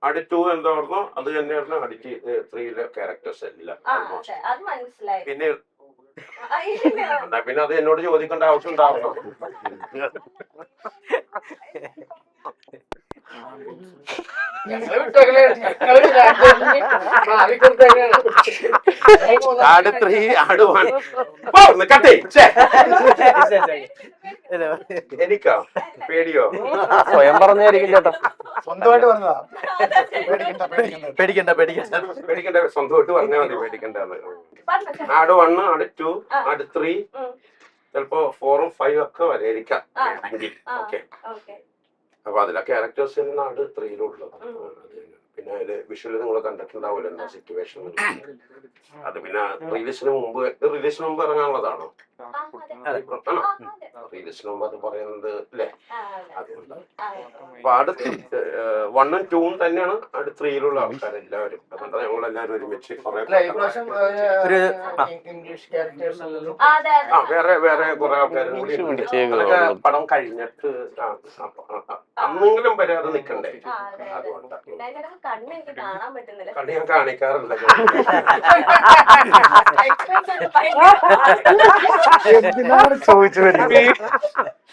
ആട് 2 എന്തായിരുന്നു അത് തന്നെയായിരുന്നു ആട് 3 ക്യാരക്ടേഴ്സ് എല്ലാം. പിന്നെ പിന്നെ അത് എന്നോട് ചോദിക്കേണ്ട ആവശ്യം ഉണ്ടാവുന്നു. ആട് 3 ആട് 1 കട്ടേ എനിക്കാ പേടിയോ? സ്വയം പറഞ്ഞായിരിക്കും ചേട്ടാ. സ്വന്തമായിട്ട് പറഞ്ഞതാ. പേടിക്കണ്ട സ്വന്തമായിട്ട് പറഞ്ഞാൽ മതി, പേടിക്കണ്ടെന്ന്. ആട് 1 ആട് 2 ആട് 3 ചിലപ്പോ 4 ഉം 5 ഒക്കെ വരെയിരിക്കാം. ഓക്കെ, അപ്പൊ അതിലെ ക്യാരക്ടേഴ്സ് ആട് 3-ലുള്ളത്. പിന്നെ അതില് വിഷ്വല് നിങ്ങൾ കണ്ടിട്ടുണ്ടാവില്ല എന്താ സിറ്റുവേഷൻ. അത് പിന്നെ റിലീസിന് മുമ്പ് ഇറങ്ങാനുള്ളതാണോ? റിലീസിന് മുമ്പ് അത് പറയുന്നത് അല്ലേ? അതുകൊണ്ട് അപ്പൊ ആട് 1 ഉം 2 ഉം തന്നെയാണ് ആട് 3-ലുള്ള ആൾക്കാരെല്ലാവരും. അതുകൊണ്ടാണ് ഞങ്ങളെല്ലാവരും ഒരുമിച്ച് വേറെ കുറെ ആൾക്കാരും കൂടി പടം കഴിഞ്ഞിട്ട് അന്നെങ്കിലും വരാതെ നിക്കണ്ടേ. അതുകൊണ്ടാണ് കണ്ണ് ഞാൻ കാണിക്കാറില്ല. ചോദിച്ചു